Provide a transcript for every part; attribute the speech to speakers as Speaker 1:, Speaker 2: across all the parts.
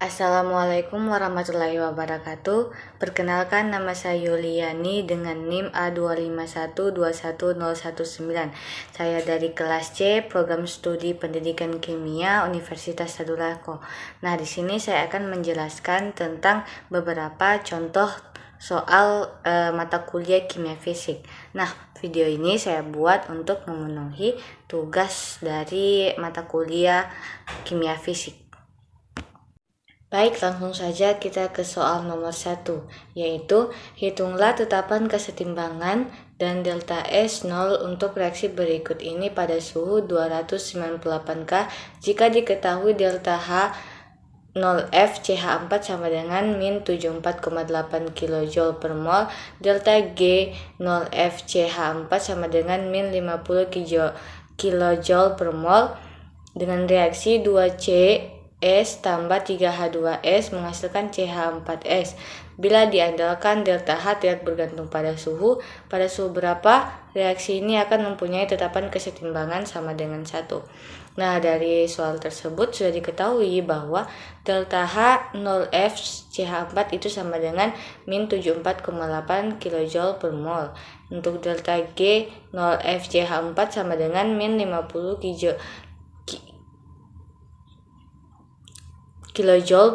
Speaker 1: Assalamualaikum warahmatullahi wabarakatuh. Perkenalkan, nama saya Yuliani dengan NIM A251210119. Saya dari kelas C, Program Studi Pendidikan Kimia Universitas Tadulako. Nah, di sini saya akan menjelaskan tentang beberapa contoh soal mata kuliah kimia fisik. Nah, video ini saya buat untuk memenuhi tugas dari mata kuliah kimia fisik. Baik, langsung saja kita ke soal nomor 1, yaitu hitunglah tetapan kesetimbangan dan delta S 0 untuk reaksi berikut ini pada suhu 298K jika diketahui delta H 0F CH4 sama dengan min 74,8 kJ per mol, delta G 0F CH4 sama dengan min 50 kJ per mol, dengan reaksi 2C S tambah 3H2S menghasilkan CH4S. Bila diandalkan delta H tidak bergantung pada suhu berapa reaksi ini akan mempunyai tetapan kesetimbangan sama dengan 1. Nah, dari soal tersebut sudah diketahui bahwa delta H 0F CH4 itu sama dengan min 74,8 kJ per mol. Untuk delta G 0F CH4 sama dengan min 50 kJ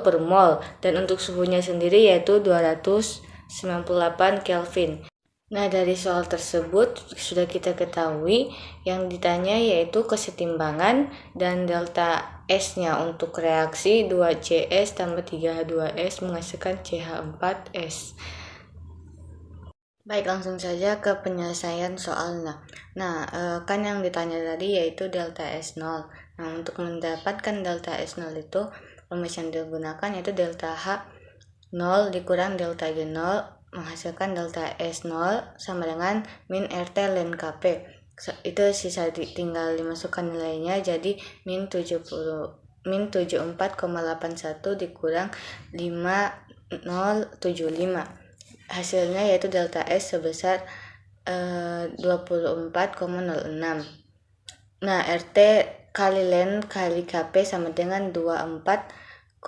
Speaker 1: per mol, dan untuk suhunya sendiri yaitu 298 Kelvin. Nah, dari soal tersebut sudah kita ketahui yang ditanya yaitu kesetimbangan dan delta S-nya untuk reaksi 2CS tambah 3H2S menghasilkan CH4S. Baik, langsung saja ke penyelesaian soalnya. Nah, kan yang ditanya tadi yaitu delta S0. Nah, untuk mendapatkan delta S0 itu rumus yang digunakan yaitu delta H 0 dikurang delta G 0 menghasilkan delta S 0 sama dengan min RT ln KP. Itu sisa tinggal dimasukkan nilainya, jadi min 74,81 dikurang 5075. Hasilnya yaitu delta S sebesar 24,06. Nah, RT kali ln kali KP sama dengan 24,06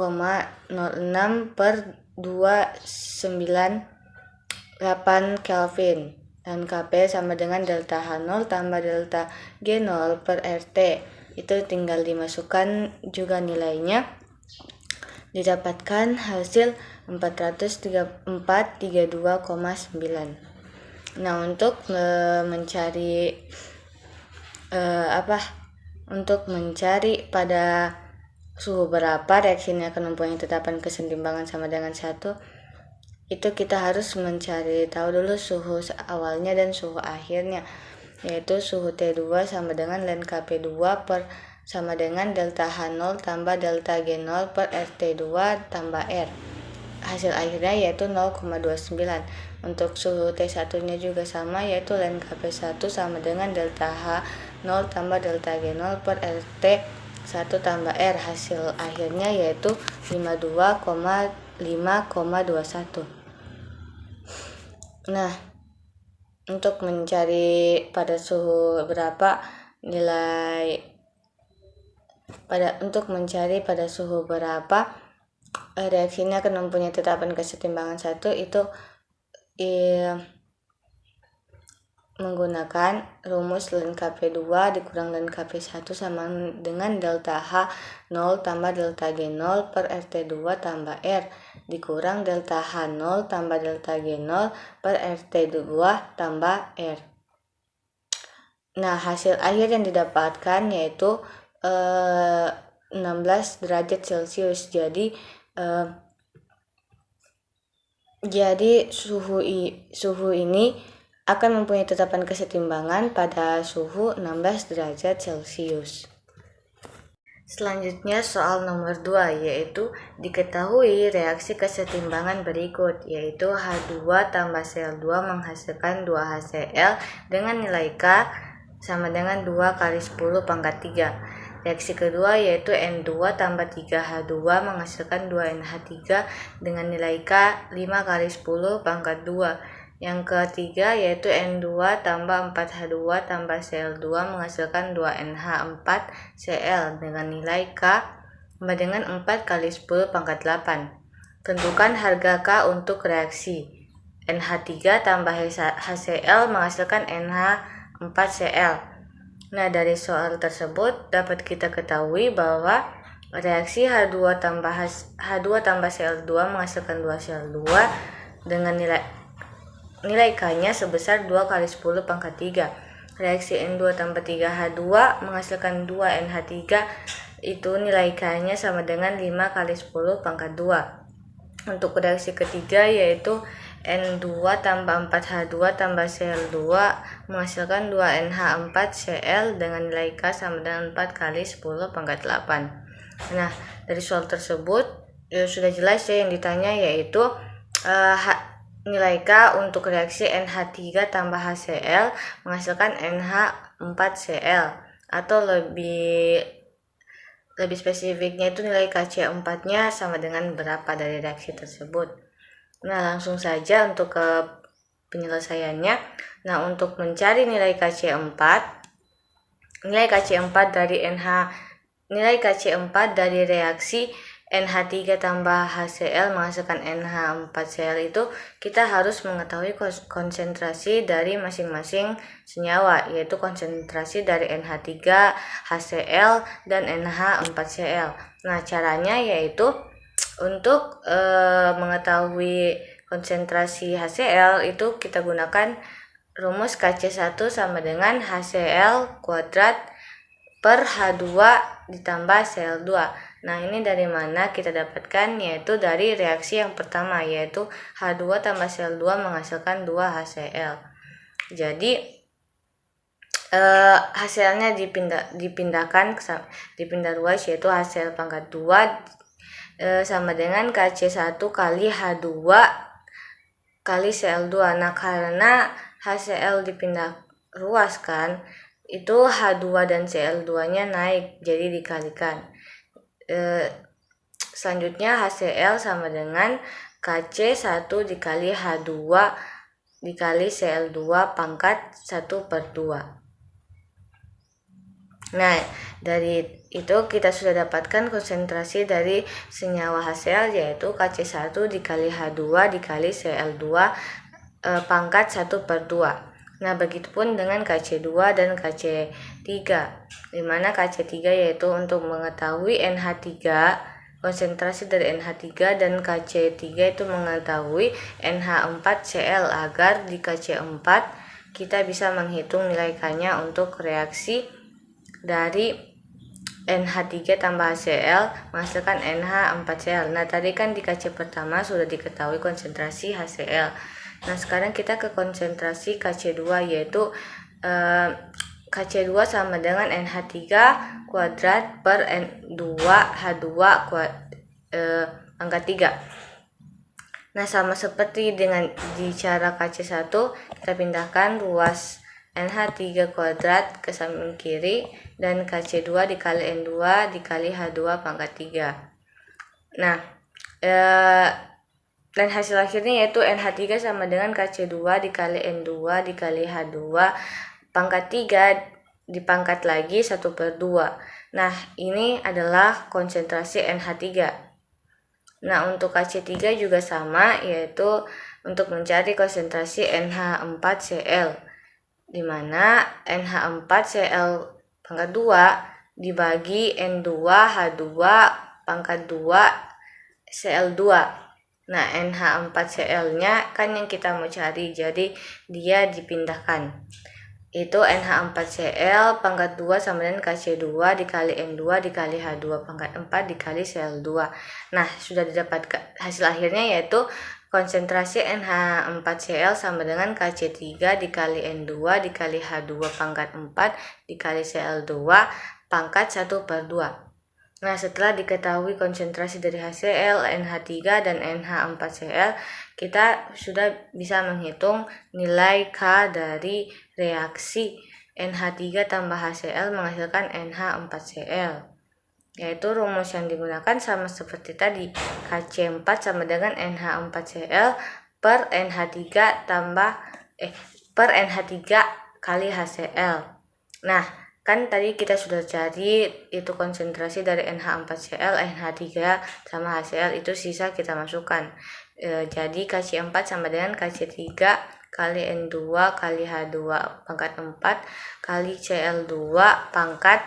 Speaker 1: per 298 Kelvin, dan KP sama dengan delta H0 tambah delta G0 per RT. Itu tinggal dimasukkan juga nilainya, didapatkan hasil 432,9. Nah, untuk mencari pada suhu berapa reaksi ini akan mempunyai tetapan kesetimbangan sama dengan 1, itu kita harus mencari tahu dulu suhu awalnya dan suhu akhirnya, yaitu suhu T2 sama dengan ln KP2 per sama dengan delta H0 tambah delta G0 per RT2 tambah R. Hasil akhirnya yaitu 0,29. Untuk suhu T1 nya juga sama, yaitu ln KP1 sama dengan delta H0 tambah delta G0 per RT1 tambah R. Hasil akhirnya yaitu 52,5,21. Nah, untuk mencari pada suhu berapa reaksi ini akan mempunyai tetapan kesetimbangan 1, itu menggunakan rumus ln KP2 dikurang ln KP1 sama dengan delta H0 tambah delta G0 per RT2 tambah R dikurang delta H0 tambah delta G0 per RT2 tambah R. Nah, hasil akhir yang didapatkan yaitu 16 derajat Celcius. Jadi suhu ini akan mempunyai tetapan kesetimbangan pada suhu 16 derajat Celcius. Selanjutnya soal nomor 2, yaitu diketahui reaksi kesetimbangan berikut, yaitu H2 tambah Cl2 menghasilkan 2HCl dengan nilai K sama dengan 2 kali 10 pangkat 3. Reaksi kedua yaitu N2 tambah 3H2 menghasilkan 2NH3 dengan nilai K 5 kali 10 pangkat 2. Yang ketiga yaitu N2 tambah 4H2 tambah Cl2 menghasilkan 2NH4Cl dengan nilai K sama dengan 4 kali 10 pangkat 8. Tentukan harga K untuk reaksi NH3 tambah HCl menghasilkan NH4Cl. Nah, dari soal tersebut dapat kita ketahui bahwa reaksi H2 tambah Cl2 menghasilkan 2Cl2 dengan nilai K-nya sebesar 2 kali 10 pangkat 3. Reaksi N2 tambah 3H2 menghasilkan 2 NH3, itu nilai K-nya sama dengan 5 kali 10 pangkat 2. Untuk reaksi ketiga yaitu N2 tambah 4H2 tambah Cl2 menghasilkan 2NH4Cl dengan nilai K sama dengan 4 kali 10 pangkat 8. Nah, dari soal tersebut sudah jelas yang ditanya yaitu nilai K untuk reaksi NH3 tambah HCl menghasilkan NH4Cl, atau lebih spesifiknya itu nilai KC4-nya sama dengan berapa dari reaksi tersebut. Nah, langsung saja untuk ke penyelesaiannya. Nah, untuk mencari nilai KC4 dari reaksi NH3 tambah HCl menghasilkan NH4Cl itu kita harus mengetahui konsentrasi dari masing-masing senyawa, yaitu konsentrasi dari NH3, HCl, dan NH4Cl. Nah, caranya yaitu untuk mengetahui konsentrasi HCl itu kita gunakan rumus KC1 sama dengan HCl kuadrat per H2 ditambah Cl2. Nah, ini dari mana kita dapatkan? Yaitu dari reaksi yang pertama, yaitu H2 tambah Cl2 menghasilkan 2 HCl. Jadi hasilnya dipindah ruas, yaitu HCl pangkat 2 sama dengan KC1 kali H2 kali Cl2. Nah, karena HCl dipindah ruas kan, itu H2 dan Cl2-nya naik, jadi dikalikan. Selanjutnya HCl sama dengan KC1 dikali H2 dikali Cl2 pangkat 1/2. Nah, dari itu kita sudah dapatkan konsentrasi dari senyawa HCl yaitu KC1 dikali H2 dikali Cl2 pangkat 1/2. Nah, begitupun dengan KC2 dan KC3, dimana KC3 yaitu untuk mengetahui NH3, konsentrasi dari NH3, dan KC3 itu mengetahui NH4Cl, agar di KC4 kita bisa menghitung nilai K-nya untuk reaksi dari NH3 tambah HCl menghasilkan NH4Cl. Nah, tadi kan di KC pertama sudah diketahui konsentrasi HCl. Nah, sekarang kita ke konsentrasi KC2, yaitu KC2 sama dengan NH3 kuadrat per N2H2 pangkat 3. Nah, sama seperti dengan di cara KC1, kita pindahkan ruas NH3 kuadrat ke samping kiri dan KC2 dikali N2 dikali H2 pangkat 3. Nah, dan hasil akhirnya yaitu NH3 sama dengan KC2 dikali N2 dikali H2 pangkat 3 dipangkat lagi 1/2. Nah, ini adalah konsentrasi NH3. Nah, untuk KC3 juga sama, yaitu untuk mencari konsentrasi NH4Cl, di mana NH4Cl pangkat 2 dibagi N2H2 pangkat 2 Cl2. Nah, NH4Cl-nya kan yang kita mau cari, jadi dia dipindahkan. Itu NH4Cl pangkat 2 sama dengan KC2 dikali N2 dikali H2 pangkat 4 dikali Cl2. Nah, sudah didapatkan hasil akhirnya yaitu konsentrasi NH4Cl sama dengan KC3 dikali N2 dikali H2 pangkat 4 dikali Cl2 pangkat 1/2. Nah, setelah diketahui konsentrasi dari HCl, NH3, dan NH4Cl, kita sudah bisa menghitung nilai K dari reaksi NH3 tambah HCl menghasilkan NH4Cl. Yaitu rumus yang digunakan sama seperti tadi, KC4 sama dengan NH4Cl per NH3 kali HCl. Nah, Kan tadi kita sudah cari itu konsentrasi dari NH4Cl, NH3 sama HCl, itu sisa kita masukkan. Jadi KC4 sama dengan KC3 kali N2 kali H2 pangkat 4 kali Cl2 pangkat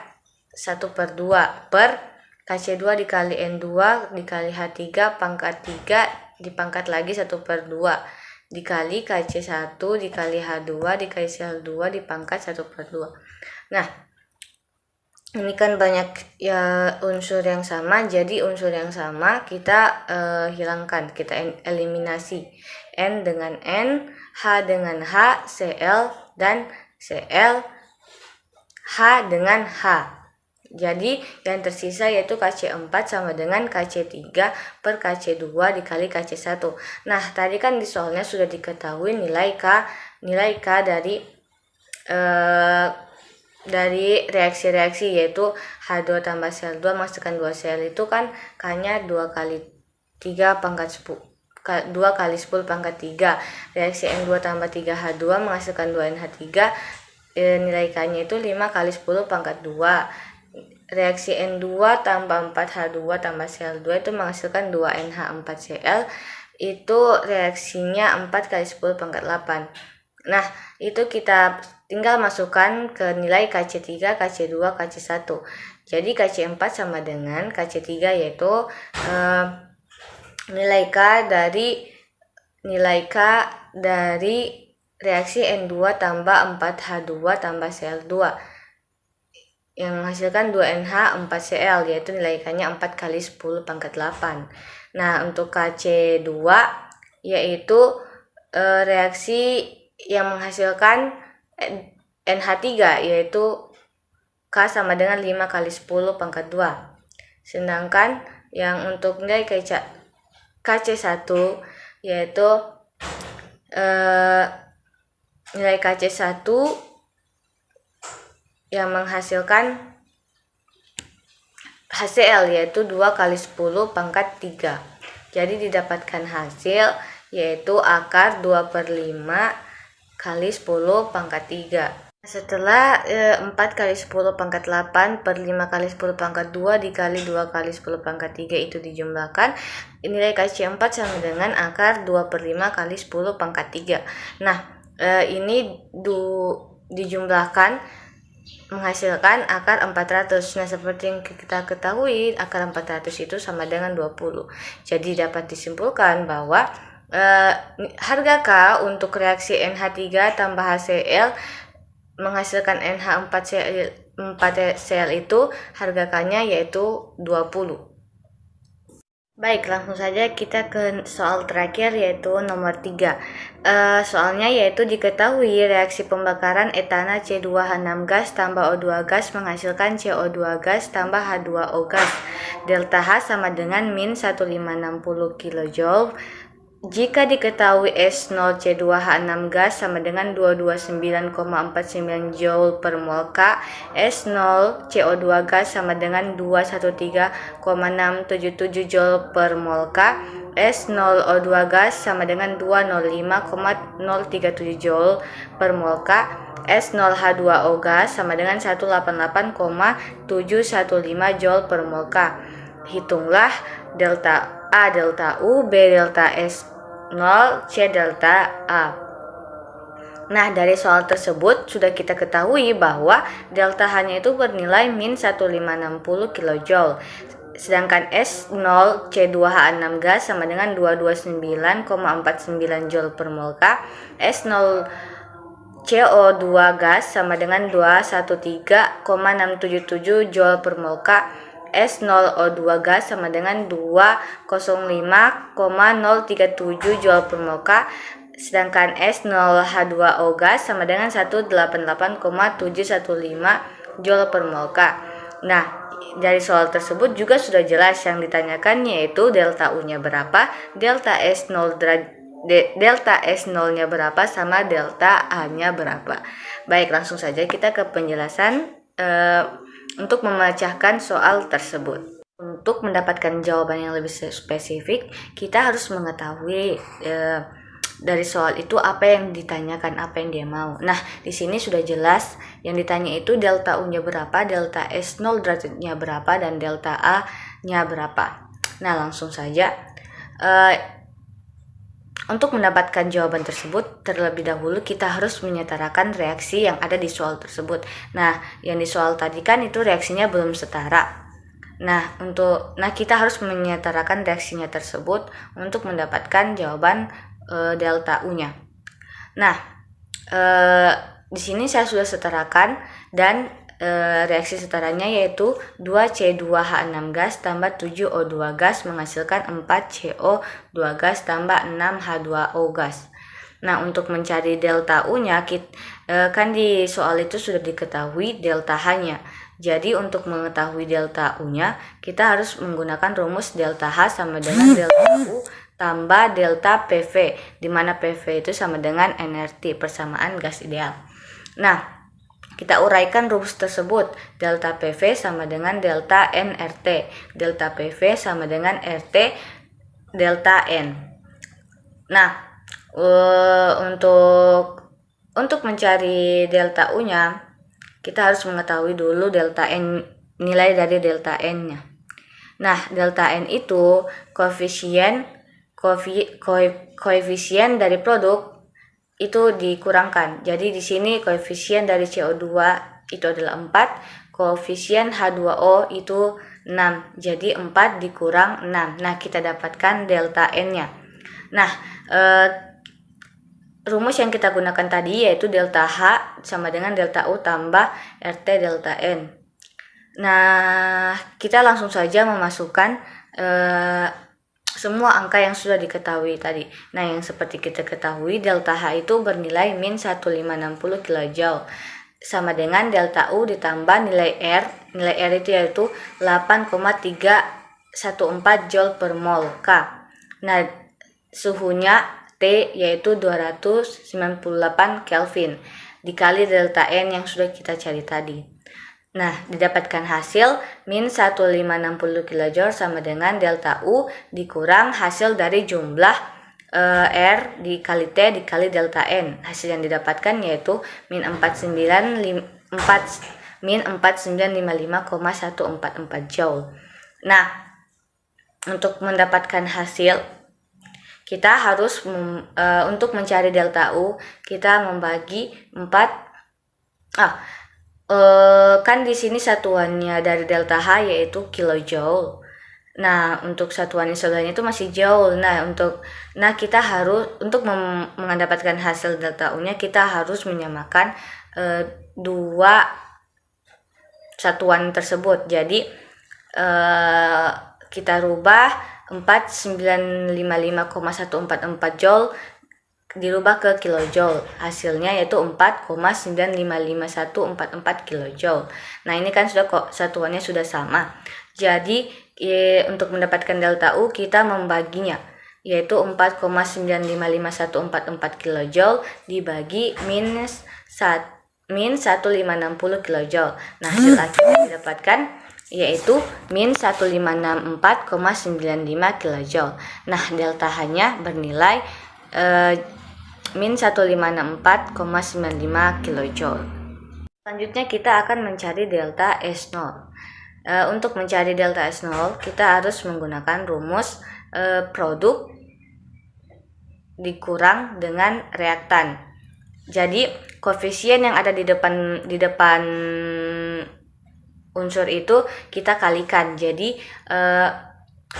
Speaker 1: 1/2 per KC2 dikali N2 dikali H3 pangkat 3 dipangkat lagi 1/2 dikali KC1 dikali H2 dikali Cl2 dipangkat 1/2. Nah, ini kan banyak ya unsur yang sama, jadi unsur yang sama kita hilangkan, kita eliminasi. N dengan N, H dengan H, Cl dan Cl, H dengan H. Jadi yang tersisa yaitu KC4 sama dengan KC3 per KC2 dikali KC1. Nah, tadi kan di soalnya sudah diketahui nilai K dari reaksi-reaksi, yaitu H2 tambah Cl2 menghasilkan 2 Cl, itu kan K-nya 2 kali 3 pangkat 10 2 kali 10 pangkat 3. Reaksi N2 tambah 3H2 menghasilkan 2NH3, nilai K-nya itu 5 kali 10 pangkat 2. Reaksi N2 tambah 4H2 tambah Cl2 itu menghasilkan 2NH4Cl, itu reaksinya 4 kali 10 pangkat 8. Nah, itu kita tinggal masukkan ke nilai KC3, KC2, KC1. Jadi KC4 sama dengan KC3, yaitu nilai K dari reaksi N2 tambah 4H2 tambah Cl2 yang menghasilkan 2NH4Cl, yaitu nilai K-nya 4 kali 10 pangkat 8. Nah, untuk KC2 yaitu reaksi yang menghasilkan NH3, yaitu K sama dengan 5 kali 10 pangkat 2. Sedangkan yang untuk nilai KC1 yaitu nilai KC1 yang menghasilkan HCl, yaitu 2 kali 10 pangkat 3. Jadi didapatkan hasil yaitu akar 2/5 kali 10 pangkat 3. Setelah 4 kali 10 pangkat 8 per 5 kali 10 pangkat 2 dikali 2 kali 10 pangkat 3 itu dijumlahkan, nilai KC4 sama dengan akar 2/5 kali 10 pangkat 3. Nah, ini dijumlahkan menghasilkan akar 400. Nah, seperti yang kita ketahui, akar 400 itu sama dengan 20. Jadi dapat disimpulkan bahwa harga K untuk reaksi NH3 tambah HCl menghasilkan NH4Cl itu harga K-nya yaitu 20. Baik, langsung saja kita ke soal terakhir, yaitu nomor 3. Soalnya yaitu diketahui reaksi pembakaran etana C2H6 gas tambah O2 gas menghasilkan CO2 gas tambah H2O gas. Delta H sama dengan min 1560 kJ. Jika diketahui S0 C2H6 gas sama dengan 229,49 Joule per mol K, S0 CO2 gas sama dengan 213,677 Joule per mol K, S0 O2 gas sama dengan 205,037 Joule per mol K, S0 H2O gas sama dengan 188,715 Joule per mol K. Hitunglah delta A delta U, B delta S0, C delta A. Nah, dari soal tersebut sudah kita ketahui bahwa delta H-nya itu bernilai min 1560 kJ. Sedangkan S0 C2H6 gas sama dengan 229,49 Joule per mol K. S0 CO2 gas sama dengan 213,677 Joule per mol K. S0O2 gas sama dengan 205,037 Joule per mol K, sedangkan S0H2O gas sama dengan 188,715 Joule per mol K. Nah, dari soal tersebut juga sudah jelas yang ditanyakan, yaitu delta U-nya berapa, delta S0-nya berapa, sama delta A-nya berapa. Baik, langsung saja kita ke penjelasan untuk memecahkan soal tersebut. Untuk mendapatkan jawaban yang lebih spesifik, kita harus mengetahui dari soal itu apa yang ditanyakan, apa yang dia mau. Nah, di sini sudah jelas yang ditanya itu delta U-nya berapa, delta S0 derajatnya berapa, dan delta A-nya berapa. Nah, langsung saja. Untuk mendapatkan jawaban tersebut, terlebih dahulu kita harus menyetarakan reaksi yang ada di soal tersebut. Nah, yang di soal tadi kan itu reaksinya belum setara. Nah, kita harus menyetarakan reaksinya tersebut untuk mendapatkan jawaban delta U-nya. Nah, di sini saya sudah setarakan, dan reaksi setaranya yaitu 2C2H6 gas tambah 7O2 gas menghasilkan 4CO2 gas tambah 6H2O gas. Nah, untuk mencari delta U-nya, kan di soal itu sudah diketahui delta H-nya. Jadi untuk mengetahui delta U-nya, kita harus menggunakan rumus delta H sama dengan delta U tambah delta PV, di mana PV itu sama dengan nRT, persamaan gas ideal. Nah, kita uraikan rumus tersebut. Delta PV sama dengan delta nRT. Delta PV sama dengan RT delta N. Nah, untuk mencari delta U-nya, kita harus mengetahui dulu delta N, nilai dari delta N-nya. Nah, delta N itu koefisien dari produk itu dikurangkan. Jadi di sini koefisien dari CO2 itu adalah 4, koefisien H2O itu 6. Jadi 4 dikurang 6. Nah, kita dapatkan delta N-nya. Nah, rumus yang kita gunakan tadi yaitu delta H sama dengan delta U tambah RT delta N. Nah, kita langsung saja memasukkan semua angka yang sudah diketahui tadi. Nah, yang seperti kita ketahui, delta H itu bernilai min 1560 kJ sama dengan delta U ditambah nilai R. Nilai R itu yaitu 8,314 Joule per mol K. Nah, suhunya T yaitu 298 Kelvin dikali delta N yang sudah kita cari tadi. Nah, didapatkan hasil min 1560 kJ sama dengan delta U dikurang hasil dari jumlah R dikali T dikali delta N. Hasil yang didapatkan yaitu min 4955,144 Joule. Nah, untuk mendapatkan hasil, kita harus untuk mencari delta U, kita membagi 4. Kan di sini satuannya dari delta H yaitu kilojoule. Nah, untuk satuan isolannya itu masih joule. Kita harus untuk mendapatkan hasil delta U-nya, kita harus menyamakan dua satuan tersebut. Jadi kita rubah 4955,144 Joule dirubah ke kilojoule. Hasilnya yaitu 4,955144 kilojoule. Nah, ini kan sudah kok satuannya sudah sama. Jadi untuk mendapatkan delta U kita membaginya, yaitu 4,955144 kilojoule dibagi min 1560 kilojoule. Nah, hasil akhir yang didapatkan yaitu min 1564,95 kJ. Nah, delta H-nya bernilai min 1564,95 kJ. Selanjutnya kita akan mencari delta S0. Untuk mencari delta S0, kita harus menggunakan rumus produk dikurang dengan reaktan. Jadi, koefisien yang ada di depan unsur itu kita kalikan. Jadi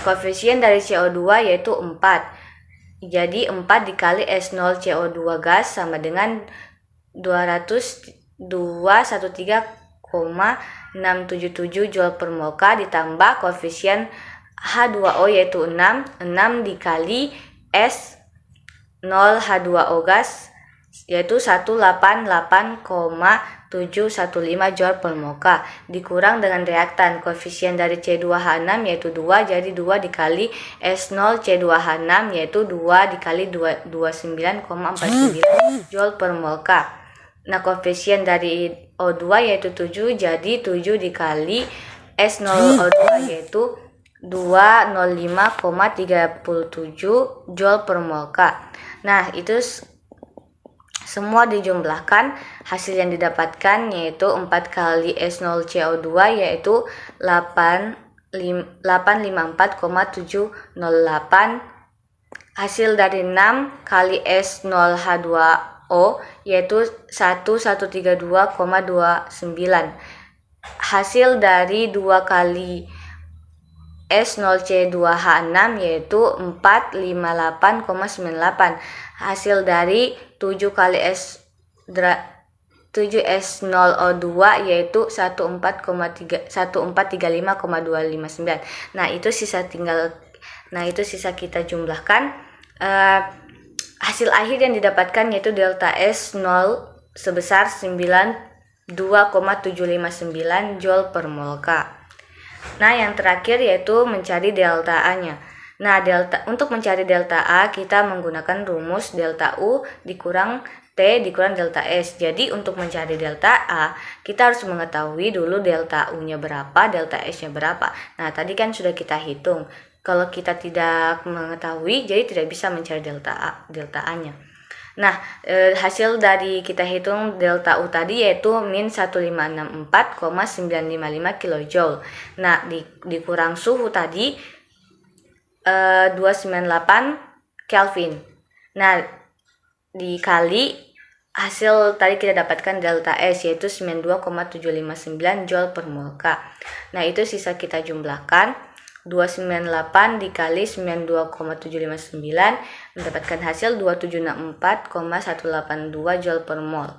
Speaker 1: koefisien dari CO2 yaitu 4. Jadi 4 dikali S0 CO2 gas sama dengan 213,677 Joule per mol K ditambah koefisien H2O yaitu 6. 6 dikali S0 H2O gas yaitu 188,715 Joule per mol K dikurang dengan reaktan koefisien dari C2H6 yaitu 2, jadi 2 dikali S0 C2H6 yaitu 2 dikali 29,49 Joule per mol K. Nah, koefisien dari O2 yaitu 7, jadi 7 dikali S0O2 yaitu 205,37 Joule per mol K. Nah, itu semua dijumlahkan, hasil yang didapatkan yaitu 4 kali S0CO2 yaitu 854,708. Hasil dari 6 kali S0H2O yaitu 1132,29. Hasil dari 2 kali S0C2H6 yaitu 458,98. Hasil dari 7 kali S7S0O2 yaitu 1435,259. Nah, itu sisa kita jumlahkan. Hasil akhir yang didapatkan yaitu delta S0 sebesar 92,759 Joule per mol K. Nah, yang terakhir yaitu mencari delta A-nya. Nah, untuk mencari delta A kita menggunakan rumus delta U dikurang T dikurang delta S. Jadi untuk mencari delta A kita harus mengetahui dulu delta U-nya berapa, delta S-nya berapa. Nah, tadi kan sudah kita hitung. Kalau kita tidak mengetahui, jadi tidak bisa mencari delta A-nya. Nah, hasil dari kita hitung delta U tadi yaitu min 1564,955 kJ. Nah, dikurang suhu tadi 298 Kelvin. Nah, dikali hasil tadi kita dapatkan delta S yaitu 92,759 Joule per mol K. Nah, itu sisa kita jumlahkan 298 dikali 92,759 mendapatkan hasil 2764,182 Joule per mol.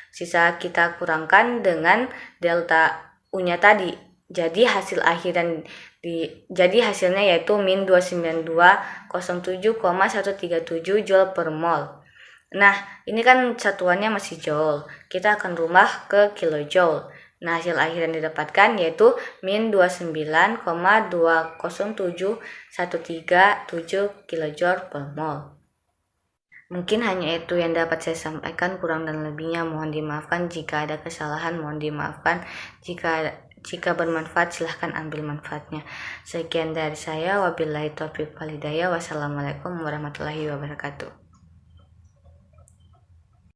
Speaker 1: Sisa kita kurangkan dengan delta U-nya tadi. Jadi hasilnya yaitu min 29207,137 Joule per mol. Nah, ini kan satuannya masih Joule. Kita akan rubah ke kilojoule. Nah, hasil akhir yang didapatkan yaitu min 29,207,137 kJ per mol. Mungkin hanya itu yang dapat saya sampaikan, kurang dan lebihnya mohon dimaafkan. Jika ada kesalahan mohon dimaafkan. Jika bermanfaat silahkan ambil manfaatnya. Sekian dari saya, wabillahi taufiq wal hidayah. Wassalamualaikum warahmatullahi wabarakatuh.